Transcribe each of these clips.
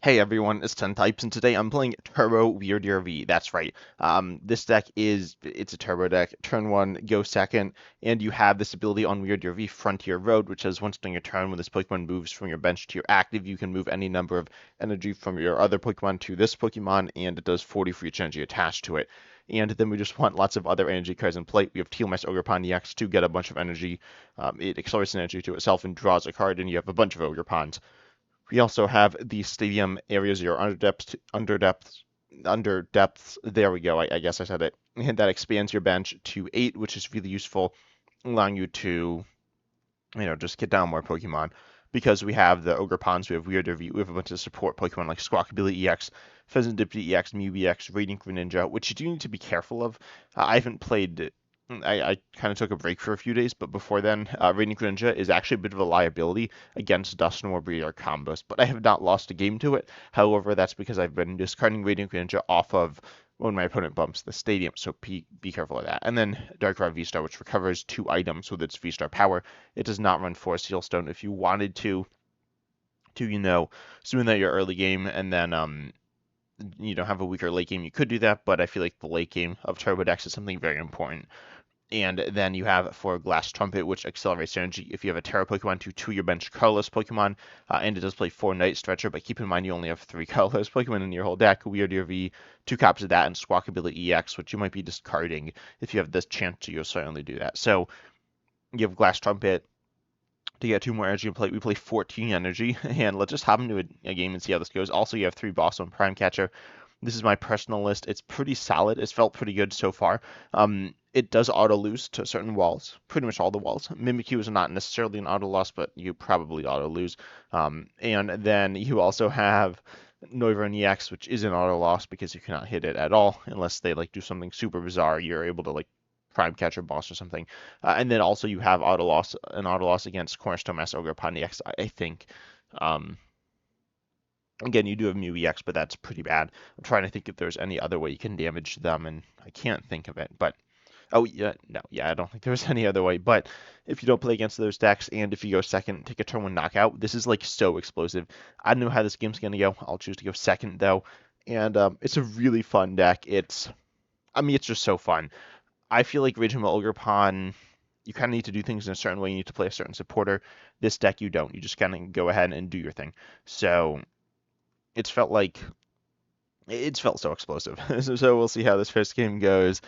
Hey everyone, it's 10 Types, and today I'm playing Turbo Wyrdeer V. That's right. This deck it's a turbo deck. Turn 1, go second, and you have this ability on Wyrdeer V, Frontier Road, which says once during your turn, when this Pokemon moves from your bench to your active, you can move any number of energy from your other Pokemon to this Pokemon, and it does 40 for each energy attached to it. And then we just want lots of other energy cards in play. We have Teal Ogerpon EX to get a bunch of energy. It accelerates energy to itself and draws a card, and you have a bunch of Ogerpons. We also have the stadium areas, your under depths. There we go. I guess I said it. And that expands your bench to 8, which is really useful, allowing you to, just get down more Pokemon. Because we have the Ogerpons, we have Wyrdeer V, we have a bunch of support Pokemon like Squawkabilly EX, Fezandipiti EX, Mew EX, Radiant Greninja, which you do need to be careful of. I haven't played I kind of took a break for a few days, but before then, Radiant Greninja is actually a bit of a liability against Dusknoir Breeder combos, but I have not lost a game to it. However, that's because I've been discarding Radiant Greninja off of when my opponent bumps the stadium, so be careful of that. And then Darkrai V-Star, which recovers 2 items with its V-Star power. It does not run Forest Sealstone. If you wanted to swing that your early game and then have a weaker late game, you could do that, but I feel like the late game of Turbo decks is something very important. And then you have for Glass Trumpet, which accelerates energy. If you have a Terra Pokemon to your bench colorless Pokemon, and it does play 4 Night Stretcher, but keep in mind you only have 3 colorless Pokemon in your whole deck. Wyrdeer V, 2 copies of that, and Squawkabilly EX, which you might be discarding. If you have this chance, you'll certainly do that. So you have Glass Trumpet to get 2 more energy in play. We play 14 energy, and let's just hop into a game and see how this goes. Also, you have 3 Boss on Prime Catcher. This is my personal list. It's pretty solid. It's felt pretty good so far. It does auto lose to certain walls, pretty much all the walls. Mimikyu is not necessarily an auto loss, but you probably auto lose. And then you also have Noivern EX, which is an auto loss because you cannot hit it at all unless they do something super bizarre. You're able to Prime Catcher Boss or something. And then also you have an auto loss against Cornerstone Master Ogerpon EX, I think. Um, Again, you do have Mew EX, but that's pretty bad. I'm trying to think if there's any other way you can damage them, and I can't think of it. But oh yeah, no, yeah, I don't think there's any other way. But if you don't play against those decks, and if you go second, take a turn 1 knockout, this is so explosive. I don't know how this game's gonna go. I'll choose to go second though, and it's a really fun deck. It's just so fun. I feel like Raging Ogerpon, you kind of need to do things in a certain way. You need to play a certain supporter. This deck, you don't. You just kind of go ahead and do your thing. So it's felt so explosive. So we'll see how this first game goes.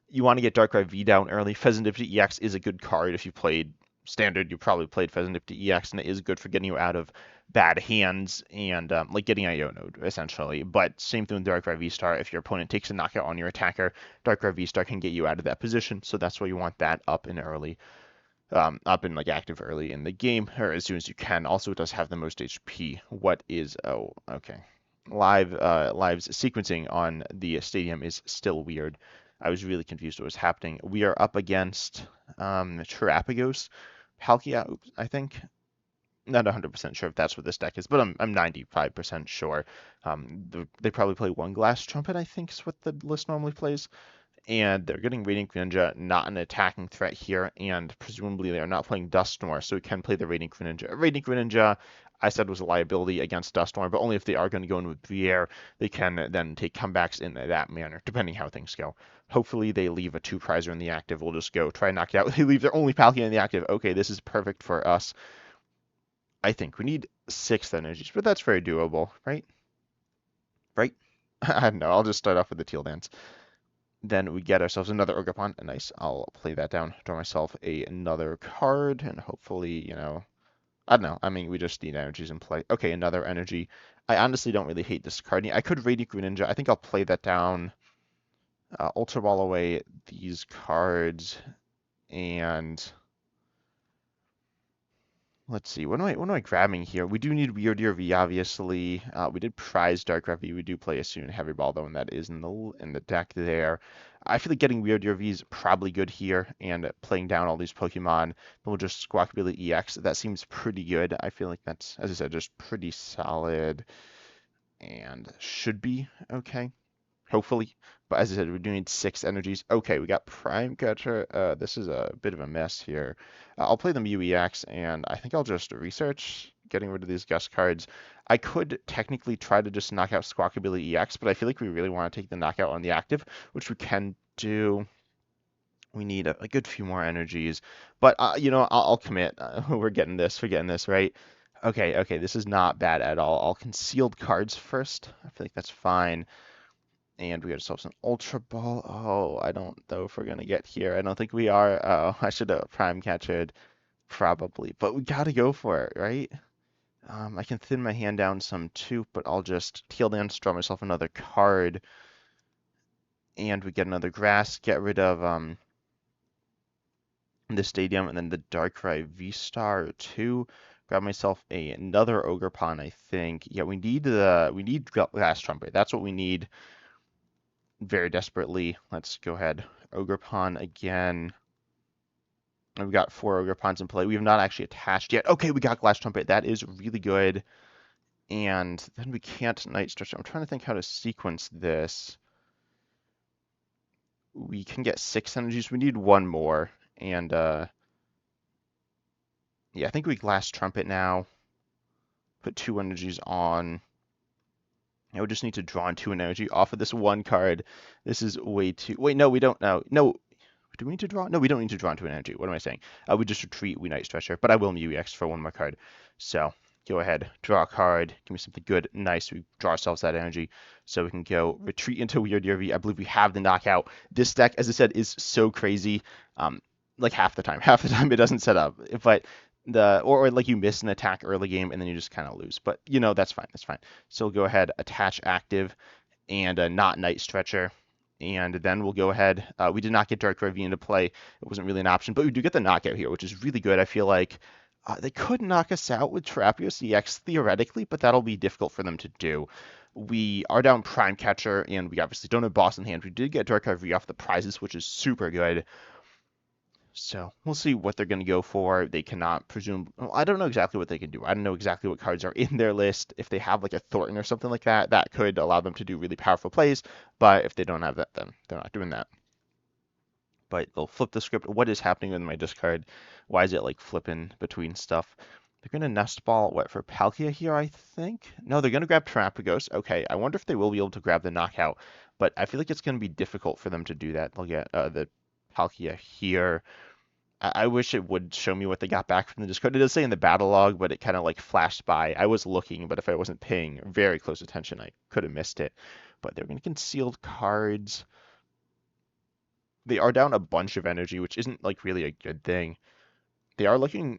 You want to get Darkrai V down early. Fezandipiti EX is a good card. If you played Standard, you probably played Fezandipiti EX, and it is good for getting you out of bad hands and getting Iono essentially. But same thing with Darkrai V-Star. If your opponent takes a knockout on your attacker, Darkrai V-Star can get you out of that position. So that's why you want that up and early. Up and active early in the game, or as soon as you can. Also, it does have the most HP. Oh, okay. Live's sequencing on the stadium is still weird. I was really confused what was happening. We are up against Terrapagos, Palkia, I think. Not 100% sure if that's what this deck is, but I'm 95% sure. They probably play 1 Glass Trumpet, I think is what the list normally plays. And they're getting Radiant Greninja, not an attacking threat here, and presumably they are not playing Dusknoir, so we can play the Radiant Greninja. Radiant Greninja, I said, was a liability against Dusknoir, but only if they are going to go in with Vierre, they can then take comebacks in that manner, depending how things go. Hopefully they leave a 2-prizer in the active. We'll just go try and knock it out. They leave their only Palkia in the active. Okay, this is perfect for us. I think we need 6th energies, but that's very doable, right? Right? I don't know. I'll just start off with the Teal Dance. Then we get ourselves another Ogerpon. Nice. I'll play that down, draw myself another card, and hopefully, I don't know. We just need energies in play. Okay, another energy. I honestly don't really hate discarding. I could Radiant Greninja. I think I'll play that down. Ultra Ball away these cards, and let's see. What am I grabbing here? We do need Wyrdeer V, obviously. We did prize Darkrai V. We do play a soon Heavy Ball though, and that is in the deck there. I feel like getting Wyrdeer V is probably good here, and playing down all these Pokemon. Then we'll just Squawkabilly EX. That seems pretty good. I feel like that's, as I said, just pretty solid, and should be okay. Hopefully. But as I said, we do need 6 energies. Okay, we got Prime Catcher. This is a bit of a mess here. I'll play the Mew EX, and I think I'll just research. getting rid of these Gust cards. I could technically try to just knock out Squawkabilly EX, but I feel like we really want to take the knockout on the active, which we can do. We need a good few more energies, but you know, I'll commit. We're getting this. We're getting this, right? Okay, okay, this is not bad at all. I'll concealed cards first. I feel like that's fine. And we got ourselves an Ultra Ball. Oh, I don't know if we're gonna get here. I don't think we are. Oh, I should have Prime Catchered probably, but we gotta go for it, right? I can thin my hand down some too, but I'll just Teal Dance, draw myself another card, and we get another grass. Get rid of the stadium, and then the Darkrai V-Star 2. Grab myself another Ogerpon, I think. Yeah, we need Glass Trumpet. That's what we need very desperately. Let's go ahead. Ogerpon again. We've got 4 Ogerpons in play. We have not actually attached yet. Okay, we got Glass Trumpet. That is really good. And then we can't Night Stretcher. I'm trying to think how to sequence this. We can get 6 energies. We need 1 more. And yeah, I think we Glass Trumpet now. Put 2 energies on. I would just need to draw in 2 energy off of this 1 card. This is way too... Wait, no, we don't know. No, do we need to draw? No, we don't need to draw into an energy. What am I saying? We just retreat, we Night Stretcher, but I will Mew EX for 1 more card. So go ahead, draw a card, give me something good, nice. We draw ourselves that energy, so we can go retreat into Wyrdeer V. I believe we have the knockout. This deck, as I said, is so crazy. Like half the time it doesn't set up, but or like you miss an attack early game and then you just kind of lose. But you know, that's fine. That's fine. So we'll go ahead, attach active, and not Night Stretcher. And then we'll go ahead. We did not get Darkrai V into play. It wasn't really an option, but we do get the knockout here, which is really good. I feel like they could knock us out with Terrapios EX theoretically, but that'll be difficult for them to do. We are down Prime Catcher, and we obviously don't have Boss in hand. We did get Darkrai V off the prizes, which is super good. So we'll see what they're going to go for. They cannot presume. Well, I don't know exactly what they can do. I don't know exactly what cards are in their list. If they have like a Thornton or something like that, that could allow them to do really powerful plays. But if they don't have that, then they're not doing that. But they'll flip the script. What is happening with my discard? Why is it like flipping between stuff? They're going to Nest Ball, what, for Palkia here, I think? No, they're going to grab Terrapagos. Okay, I wonder if they will be able to grab the knockout. But I feel like it's going to be difficult for them to do that. They'll get the Palkia here. I wish it would show me what they got back from the Discord. It does say in the battle log, but it kind of like flashed by. I was looking, but if I wasn't paying very close attention, I could have missed it. But they're going to concealed cards. They are down a bunch of energy, which isn't like really a good thing. They are looking,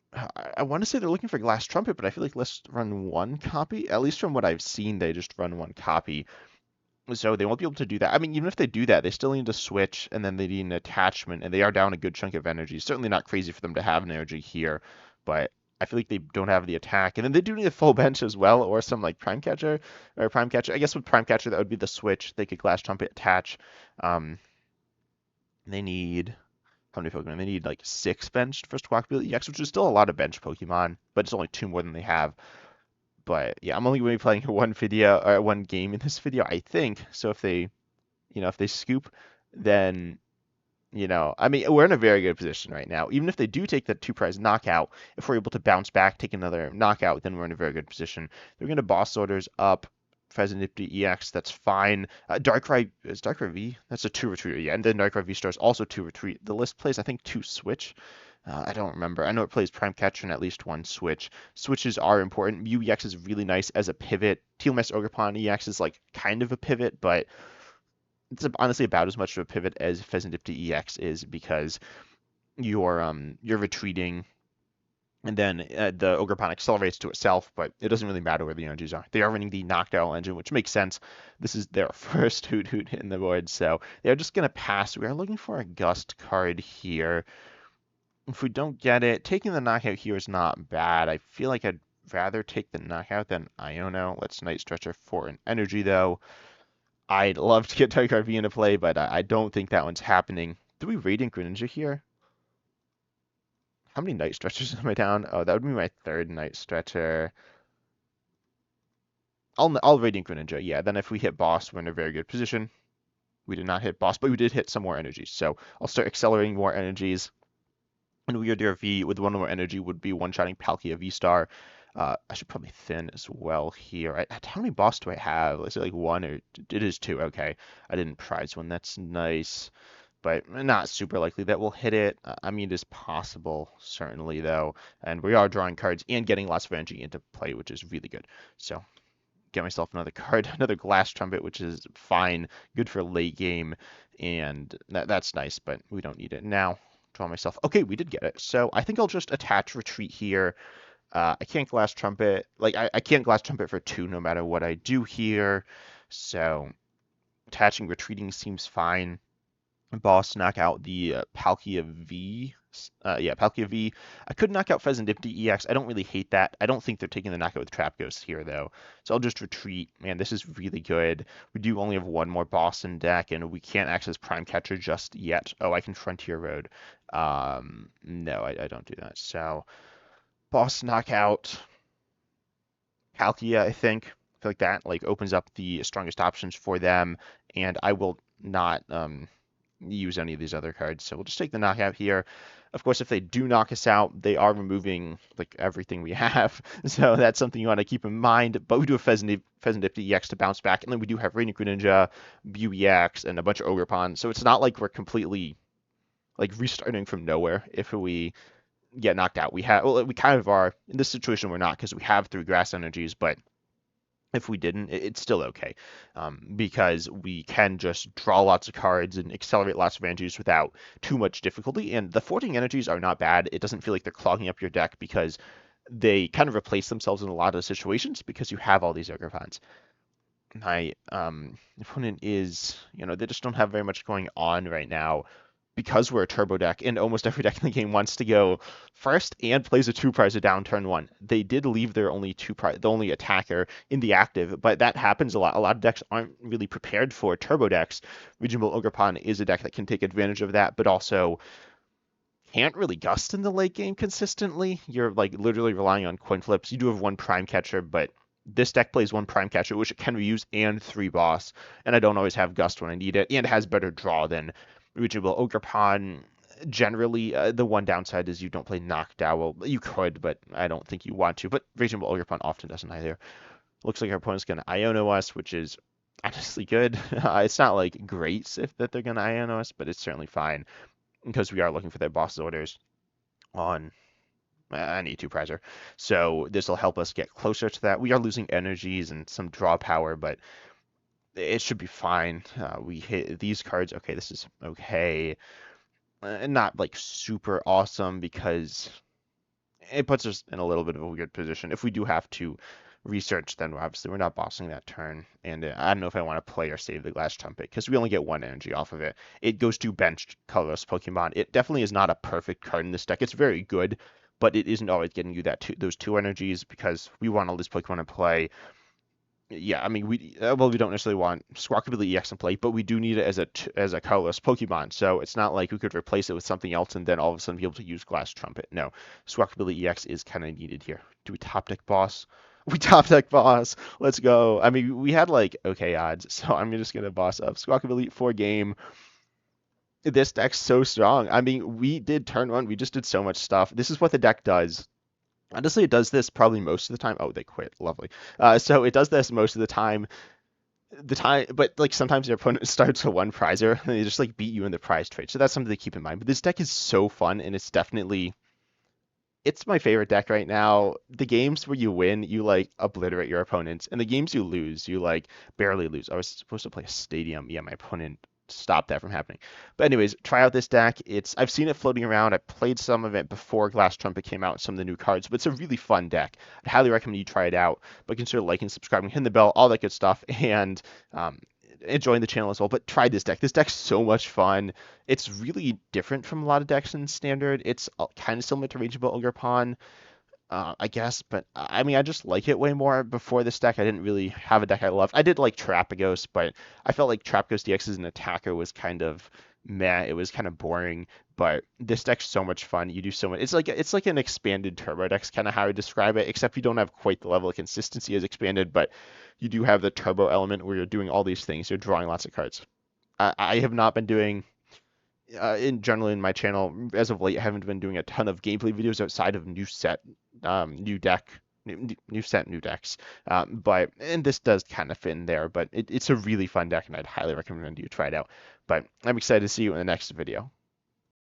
I want to say they're looking for Glass Trumpet, but I feel like let's run 1 copy. At least from what I've seen, they just run 1 copy. So they won't be able to do that. I mean, even if they do that, they still need to switch, and then they need an attachment, and they are down a good chunk of energy. Certainly not crazy for them to have an energy here, but I feel like they don't have the attack. And then they do need a full bench as well, or some like Prime Catcher, or Prime Catcher. I guess with Prime Catcher, that would be the switch. They could Glass Trumpet attach. They need, how many Pokemon? They need like 6 benched for Squawkabilly EX, which is still a lot of bench Pokemon, but it's only 2 more than they have. But yeah, I'm only going to be playing 1 video or 1 game in this video, I think. So if they, if they scoop, then, I mean, we're in a very good position right now. Even if they do take the 2 prize knockout, if we're able to bounce back, take another knockout, then we're in a very good position. They're going to boss orders up Fezandipiti EX, that's fine. Darkrai, is Darkrai V? That's a 2 retreat, yeah. And then Darkrai V-Star is also 2 retreat. The list plays, I think, 2 switch. I don't remember. I know it plays Prime Catcher and at least 1 switch. Switches are important. Mew EX is really nice as a pivot. Teal Mess Ogerpon EX is like kind of a pivot, but it's honestly about as much of a pivot as Fezandipiti EX is because you're retreating, and then the Ogerpon accelerates to itself, but it doesn't really matter where the energies are. They are running the knockdown engine, which makes sense. This is their first Hoot Hoot in the board, so they're just going to pass. We are looking for a Gust card here. If we don't get it, taking the knockout here is not bad. I feel like I'd rather take the knockout than Iono. Let's Night Stretcher for an energy, though. I'd love to get Darkrai V into play, but I don't think that one's happening. Do we Radiant Greninja here? How many Night Stretchers am I down? Oh, that would be my 3rd Night Stretcher. I'll Radiant Greninja, yeah. Then if we hit boss, we're in a very good position. We did not hit boss, but we did hit some more energies. So I'll start accelerating more energies. And Wyrdeer V with 1 more energy would be one-shotting Palkia V-Star. I should probably thin as well here. How many boss do I have? Is it like one or it is two? Okay, I didn't prize one. That's nice, but not super likely that we'll hit it. I mean, it is possible, certainly though, and we are drawing cards and getting lots of energy into play, which is really good. So get myself another card, another Glass Trumpet, which is fine, good for late game, and that's nice, but we don't need it now. Draw myself. Okay, we did get it. So I think I'll just attach Retreat here. I can't Glass Trumpet, like I can't Glass Trumpet for 2 no matter what I do here. So attaching Retreating seems fine. Boss knock out the Palkia V. Palkia V. I could knock out Fezandipiti EX. I don't really hate that. I don't think they're taking the knockout with Trap Ghost here, though. So I'll just retreat. Man, this is really good. We do only have one more boss in deck, and we can't access Prime Catcher just yet. Oh, I can Frontier Road. No, I don't do that. So boss knockout. Palkia, I think. I feel like that opens up the strongest options for them, and I will not use any of these other cards. So we'll just take the knockout here. Of course, if they do knock us out, they are removing everything we have. So that's something you want to keep in mind. But we do have Fezandipiti EX to bounce back, and then we do have Radiant Greninja, Mew EX, and a bunch of Ogerpon. So it's not like we're completely restarting from nowhere if we get knocked out. We kind of are. In this situation, we're not because we have 3 grass energies, but if we didn't, it's still okay, because we can just draw lots of cards and accelerate lots of energies without too much difficulty. And the 14 energies are not bad. It doesn't feel like they're clogging up your deck because they kind of replace themselves in a lot of situations because you have all these Ogerpons. My opponent is, they just don't have very much going on right now because we're a turbo deck, and almost every deck in the game wants to go first and plays a 2-prizer down turn 1. They did leave their only the only attacker in the active, but that happens a lot. A lot of decks aren't really prepared for turbo decks. Regional Ogerpon is a deck that can take advantage of that, but also can't really gust in the late game consistently. You're literally relying on coin flips. You do have 1 Prime Catcher, but this deck plays 1 Prime Catcher, which it can reuse, and 3 boss, and I don't always have gust when I need it, and it has better draw than Reachable Ogerpon. Generally, the one downside is you don't play Noctowl. You could, but I don't think you want to. But Reachable Ogerpon often doesn't either. Looks like our opponent's going to Iono us, which is honestly good. It's not great that they're going to Iono us, but it's certainly fine because we are looking for their boss orders on any 2-prizer. So this will help us get closer to that. We are losing energies and some draw power, but it should be fine. We hit these cards. Okay, this is okay. Not super awesome because it puts us in a little bit of a weird position. If we do have to research, then obviously we're not bossing that turn. And I don't know if I want to play or save the Glass Trumpet because we only get 1 energy off of it. It goes to benched colorless Pokemon. It definitely is not a perfect card in this deck. It's very good, but it isn't always getting you those 2 energies because we want all these Pokemon to play. Yeah, I mean, we don't necessarily want Squawkabilly EX in play, but we do need it as a colorless Pokemon. So it's not like we could replace it with something else and then all of a sudden be able to use Glass Trumpet. No, Squawkabilly EX is kind of needed here. Do we top deck boss? We top deck boss. Let's go. I mean, we had okay odds, so I'm just gonna boss up Squawkabilly for game. This deck's so strong. I mean, we did turn 1. We just did so much stuff. This is what the deck does. Honestly, it does this probably most of the time. Oh, they quit. Lovely. So it does this most of the time. But sometimes your opponent starts a 1-prizer and they just beat you in the prize trade. So that's something to keep in mind. But this deck is so fun, and it's my favorite deck right now. The games where you win, you obliterate your opponents, and the games you lose, you barely lose. I was supposed to play a stadium. Yeah, my opponent stop that from happening. But anyways, try out this deck. I've seen it floating around. I played some of it before Glass Trumpet came out, some of the new cards, but it's a really fun deck. I'd highly recommend you try it out, but consider liking, subscribing, hitting the bell, all that good stuff, and enjoying the channel as well. But try this deck. This deck's so much fun. It's really different from a lot of decks in Standard. It's kind of similar to Rageable Ogerpon, I guess, but I mean, I just like it way more. Before this deck, I didn't really have a deck I loved. I did like Trapagos, but I felt like Trapagos DX as an attacker was kind of meh. It was kind of boring, but this deck's so much fun. You do so much. It's like an expanded Turbo deck's kind of how I describe it, except you don't have quite the level of consistency as expanded, but you do have the Turbo element where you're doing all these things. You're drawing lots of cards. I have not been doing generally in my channel as of late. I haven't been doing a ton of gameplay videos outside of new deck new set, new decks. And this does kind of fit in there, but it's a really fun deck, and I'd highly recommend you try it out. But I'm excited to see you in the next video.